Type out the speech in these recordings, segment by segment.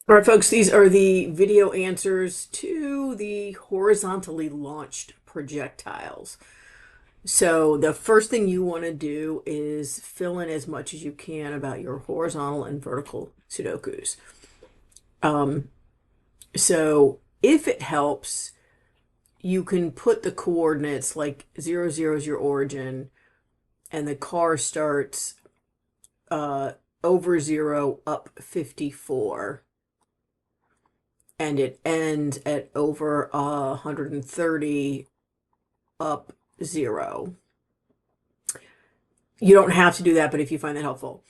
All right, folks, these are the video answers to the horizontally launched projectiles. So the first thing you want to do is fill in as much as you can about your horizontal and vertical Sudokus. Um, so if it helps, you can put the coordinates like 0, 0 is your origin, and the car starts uh, over 0 up 54. And it ends at over 130 up 0. You don't have to do that, but if you find that helpful.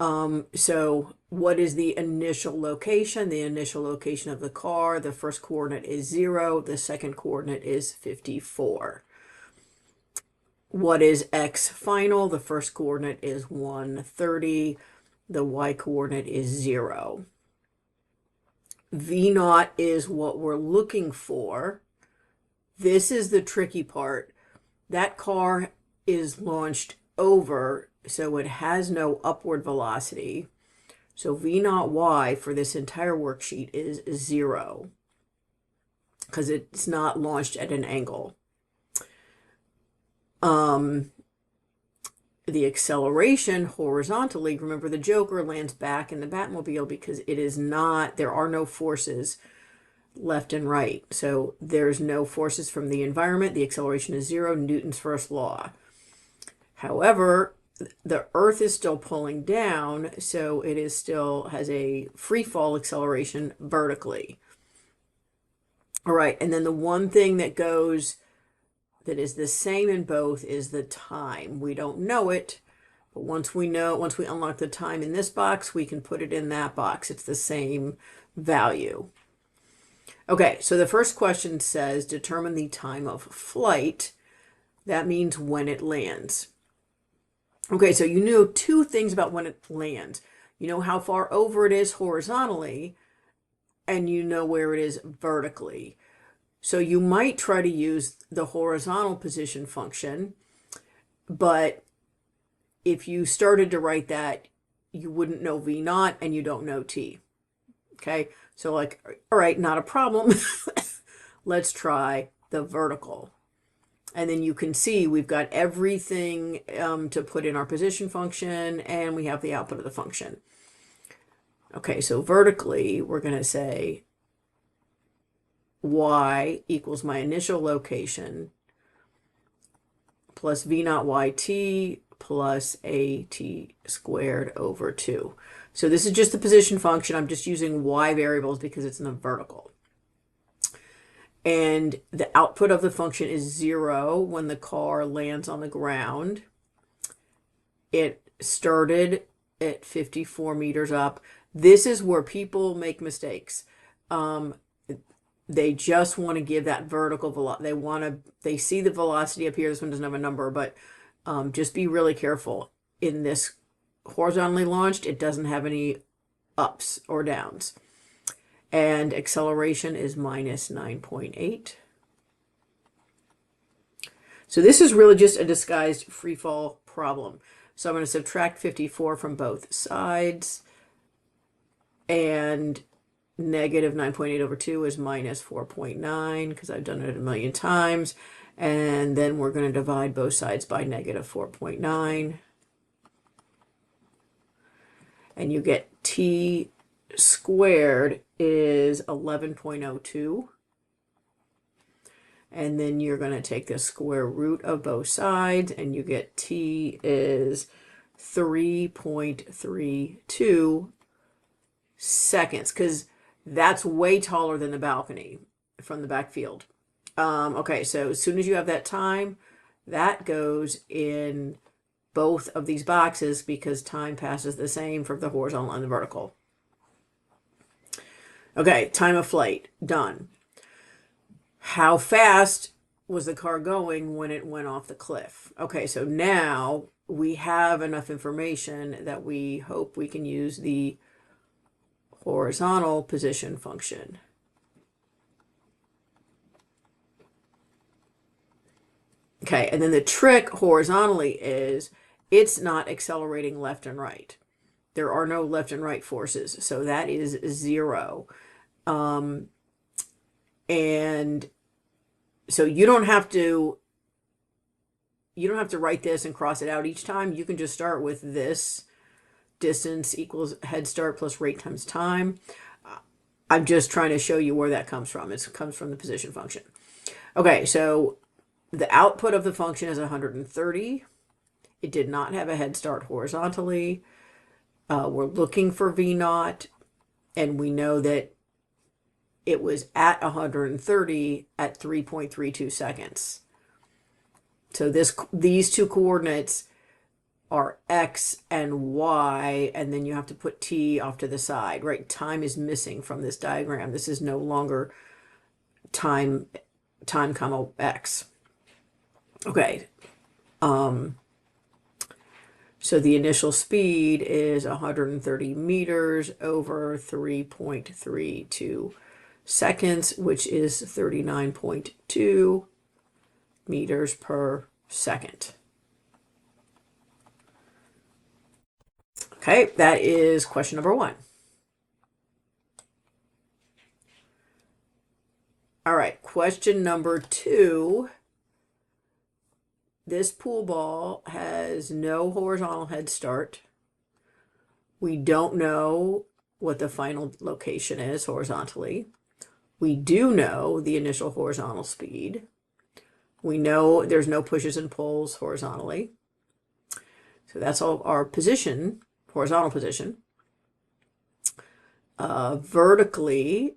So what is the initial location? The initial location of the car, the first coordinate is 0, the second coordinate is 54. What is X final? The first coordinate is 130, the Y coordinate is 0. V naught is what we're looking for. This is the tricky part. That car is launched over, so it has no upward velocity. So V naught Y for this entire worksheet is 0 because it's not launched at an angle. The acceleration horizontally, remember the Joker lands back in the Batmobile because it is not, there are no forces left and right. So there's no forces from the environment. The acceleration is 0, Newton's first law. However, the Earth is still pulling down, so it is still has a free fall acceleration vertically. All right, and then the one thing that goes that is the same in both is the time. We don't know it, but once we unlock the time in this box, we can put it in that box. It's the same value. Okay, so the first question says determine the time of flight. That means when it lands. Okay, so you know two things about when it lands. You know how far over it is horizontally, and you know where it is vertically. So you might try to use the horizontal position function, but if you started to write that, you wouldn't know V naught and you don't know T. Okay, so like, all right, not a problem. Let's try the vertical. And then you can see we've got everything to put in our position function, and we have the output of the function. Okay, so vertically, we're going to say y equals my initial location plus v naught yt plus at squared over 2. So this is just the position function. I'm just using y variables because it's in the vertical. And the output of the function is 0 when the car lands on the ground. It started at 54 meters up. This is where people make mistakes. They just want to give that vertical velocity. They see the velocity up here. This one doesn't have a number, but just be really careful. In this horizontally launched, it doesn't have any ups or downs. And acceleration is minus 9.8. So this is really just a disguised free fall problem. So I'm going to subtract 54 from both sides, and negative 9.8 over 2 is minus 4.9 because I've done it a million times. And then we're going to divide both sides by negative 4.9. And you get t squared is 11.02. And then you're going to take the square root of both sides, and you get t is 3.32 seconds, because that's way taller than the balcony from the backfield. Okay, so as soon as you have that time, that goes in both of these boxes because time passes the same for the horizontal and the vertical. Okay, time of flight, done. How fast was the car going when it went off the cliff? Okay, so now we have enough information that we hope we can use the horizontal position function. Okay, and then the trick horizontally is it's not accelerating left and right. There are no left and right forces, so that is 0. And so you don't have to write this and cross it out each time. You can just start with this distance equals head start plus rate times time. I'm just trying to show you where that comes from. It comes from the position function. Okay, so the output of the function is 130. It did not have a head start horizontally. We're looking for V naught, and we know that it was at 130 at 3.32 seconds. So these two coordinates are X and Y, and then you have to put T off to the side, right? Time is missing from this diagram. This is no longer time comma X. Okay. So the initial speed is 130 meters over 3.32 seconds, which is 39.2 meters per second. Okay, that is question number 1. All right, question number 2. This pool ball has no horizontal head start. We don't know what the final location is horizontally. We do know the initial horizontal speed. We know there's no pushes and pulls horizontally. So that's all our position, horizontal position. Vertically,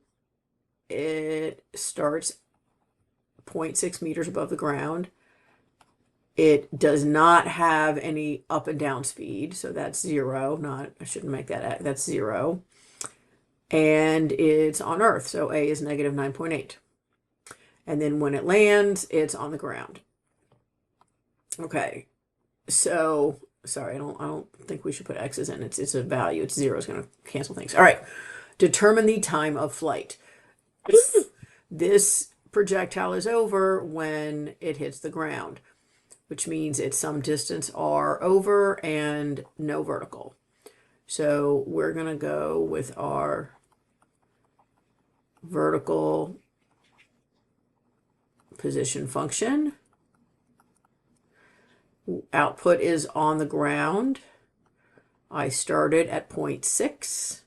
it starts 0.6 meters above the ground. It does not have any up and down speed, so that's 0. I shouldn't make that, that's 0. And it's on Earth, so A is negative 9.8. And then when it lands, it's on the ground. Okay, so sorry, I don't think we should put X's in. It's a value. It's 0. It's going to cancel things. All right, determine the time of flight. This projectile is over when it hits the ground, which means it's some distance r over and no vertical. So we're going to go with our vertical position function. Output is on the ground. I started at 0.6.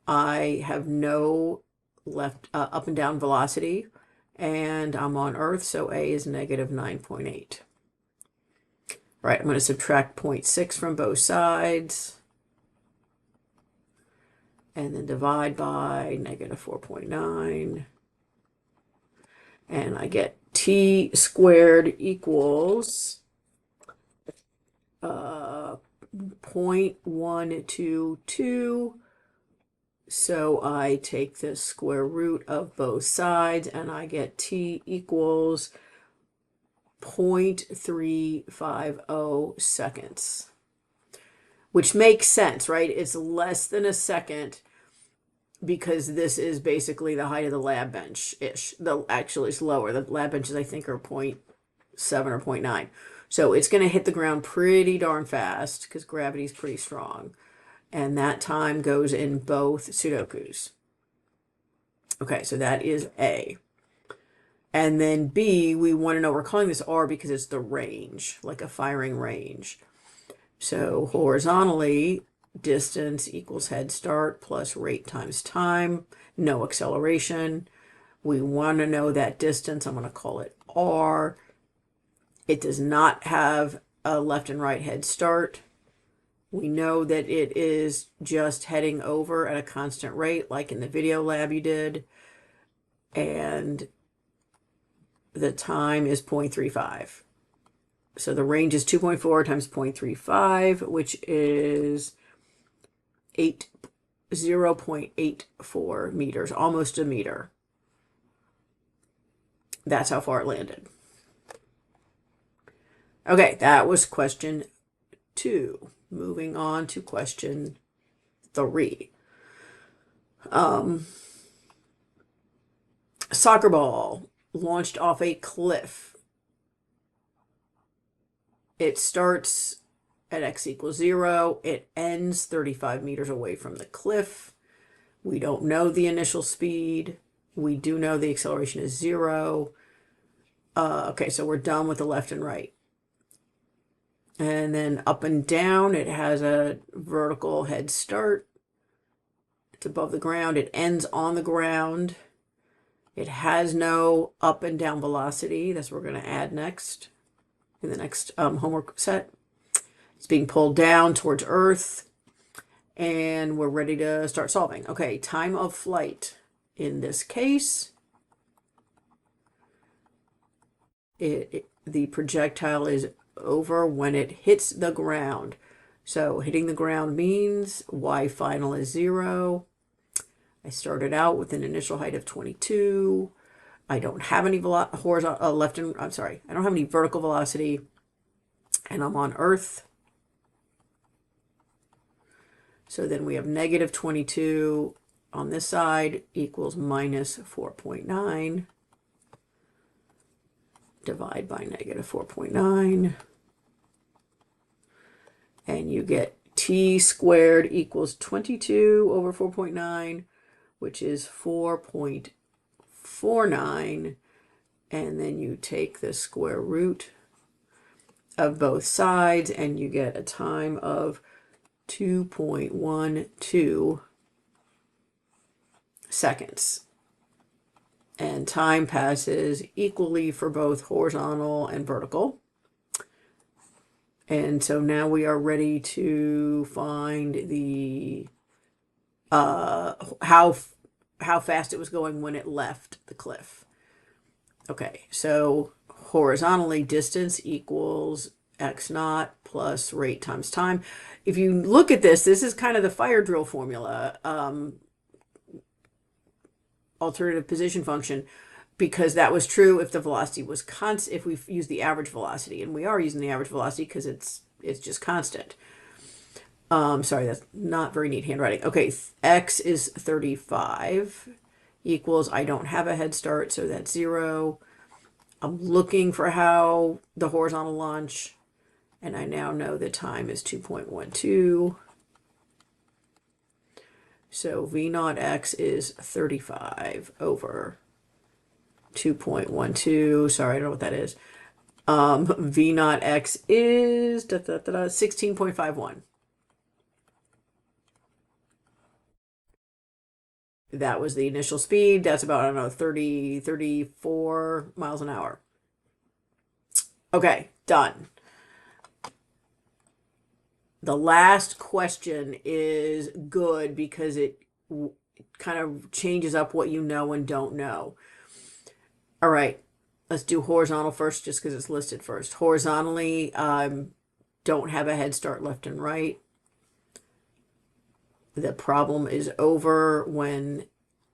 I have no left up and down velocity, and I'm on Earth, so A is negative 9.8. Right, I'm going to subtract 0.6 from both sides, and then divide by negative 4.9, and I get T squared equals 0.122. So I take the square root of both sides, and I get T equals 0.350 seconds, which makes sense, right? It's less than a second because this is basically the height of the lab bench-ish. Actually, it's lower. The lab benches, I think, are 0.7 or 0.9. So it's going to hit the ground pretty darn fast because gravity is pretty strong. And that time goes in both Sudokus. Okay, so that is A. And then B, we want to know, we're calling this R because it's the range, like a firing range. So horizontally, distance equals head start plus rate times time, no acceleration. We want to know that distance. I'm going to call it R. It does not have a left and right head start. We know that it is just heading over at a constant rate, like in the video lab you did. And the time is 0.35. So the range is 2.4 times 0.35, which is 0.84 meters, almost a meter. That's how far it landed. Okay, that was question 2. Moving on to question 3. Soccer ball launched off a cliff. It starts at x equals 0. It ends 35 meters away from the cliff. We don't know the initial speed. We do know the acceleration is 0. Okay, so we're done with the left and right. And then up and down, it has a vertical head start. It's above the ground. It ends on the ground. It has no up and down velocity. That's what we're going to add next in the next homework set. It's being pulled down towards Earth, and we're ready to start solving. Okay, time of flight. In this case, the projectile is over when it hits the ground. So hitting the ground means y final is 0. I started out with an initial height of 22. I don't have any horizontal I don't have any vertical velocity, and I'm on Earth. So then we have negative 22 on this side equals minus 4.9. Divide by negative 4.9. And you get t squared equals 22 over 4.9, which is 4.49. And then you take the square root of both sides, and you get a time of 2.12 seconds. And time passes equally for both horizontal and vertical. And so now we are ready to find the how fast it was going when it left the cliff. Okay, so horizontally, distance equals x naught plus rate times time. If you look at this, this is kind of the fire drill formula, alternative position function, because that was true if the velocity was constant, if we use the average velocity, and we are using the average velocity because it's just constant. Sorry, that's not very neat handwriting. Okay, x is 35 equals, I don't have a head start, so that's 0. I'm looking for how the horizontal launch, and I now know the time is 2.12. So V naught x is 35 over 2.12. Sorry, I don't know what that is. V naught x is 16.51. That was the initial speed. That's about, I don't know, 34 miles an hour. Okay, done. The last question is good because it kind of changes up what you know and don't know. All right, let's do horizontal first just because it's listed first. Horizontally, don't have a head start left and right. The problem is over when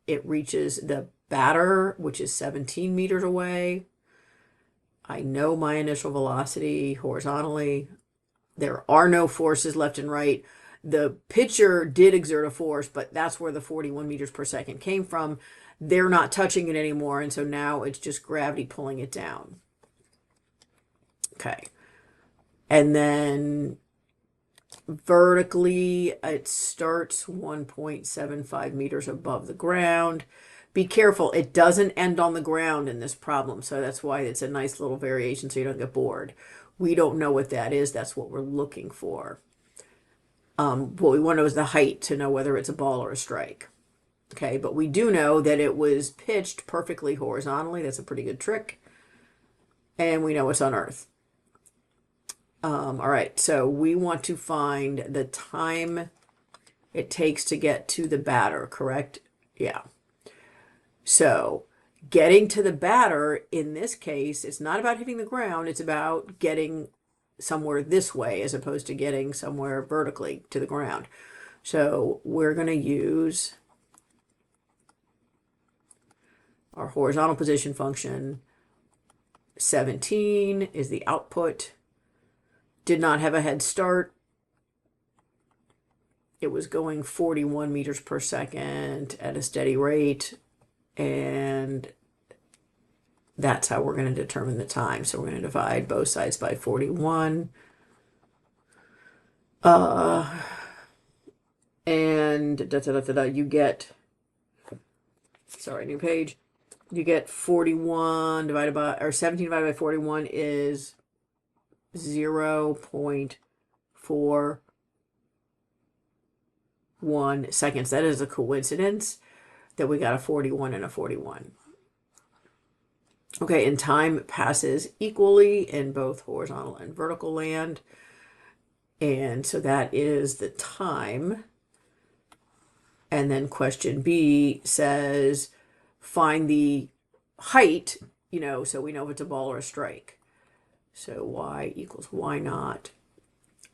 it reaches the batter, which is 17 meters away. I know my initial velocity horizontally. There are no forces left and right. The pitcher did exert a force, but that's where the 41 meters per second came from. They're not touching it anymore, and so now it's just gravity pulling it down. Okay. And then vertically, it starts 1.75 meters above the ground. Be careful, it doesn't end on the ground in this problem, so that's why it's a nice little variation so you don't get bored. We don't know what that is. That's what we're looking for. What we want to know is the height to know whether it's a ball or a strike. Okay, but we do know that it was pitched perfectly horizontally. That's a pretty good trick. And we know it's on Earth. All right, so we want to find the time it takes to get to the batter, correct? Yeah. So getting to the batter, in this case, it's not about hitting the ground. It's about getting somewhere this way as opposed to getting somewhere vertically to the ground. So we're going to use our horizontal position function. 17 is the output. Did not have a head start. It was going 41 meters per second at a steady rate. And that's how we're going to determine the time. So we're going to divide both sides by 41. And you get, sorry, new page. You get 41 divided by, or 17 divided by 41 is 0.41 seconds. That is a coincidence that we got a 41 and a 41. Okay, and time passes equally in both horizontal and vertical land. And so that is the time. And then question B says, find the height, so we know if it's a ball or a strike. So y equals y naught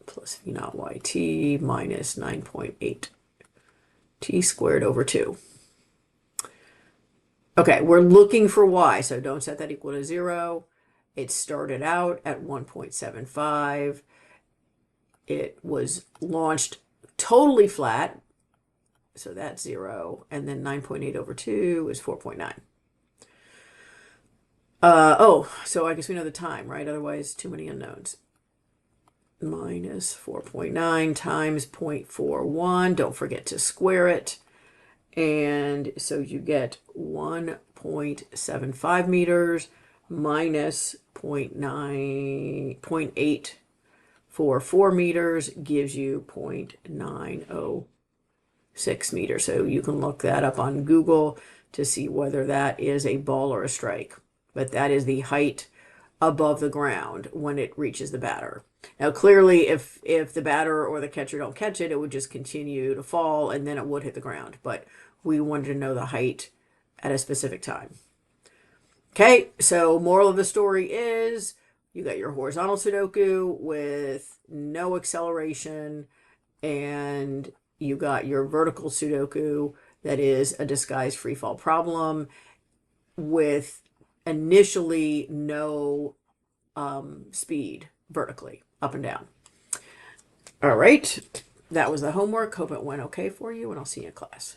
plus v naught yt minus 9.8 t squared over 2. Okay, we're looking for y, so don't set that equal to 0. It started out at 1.75. It was launched totally flat, so that's 0. And then 9.8 over 2 is 4.9. So I guess we know the time, right? Otherwise, too many unknowns. Minus 4.9 times 0.41. Don't forget to square it. And so you get 1.75 meters minus 0.844 meters gives you 0.906 meters. So you can look that up on Google to see whether that is a ball or a strike. But that is the height above the ground when it reaches the batter. Now, clearly, if the batter or the catcher don't catch it, it would just continue to fall and then it would hit the ground. But we wanted to know the height at a specific time. Okay, so moral of the story is you got your horizontal Sudoku with no acceleration, and you got your vertical Sudoku that is a disguised free fall problem with initially no speed vertically up and down. All right, that was the homework. Hope it went okay for you, and I'll see you in class.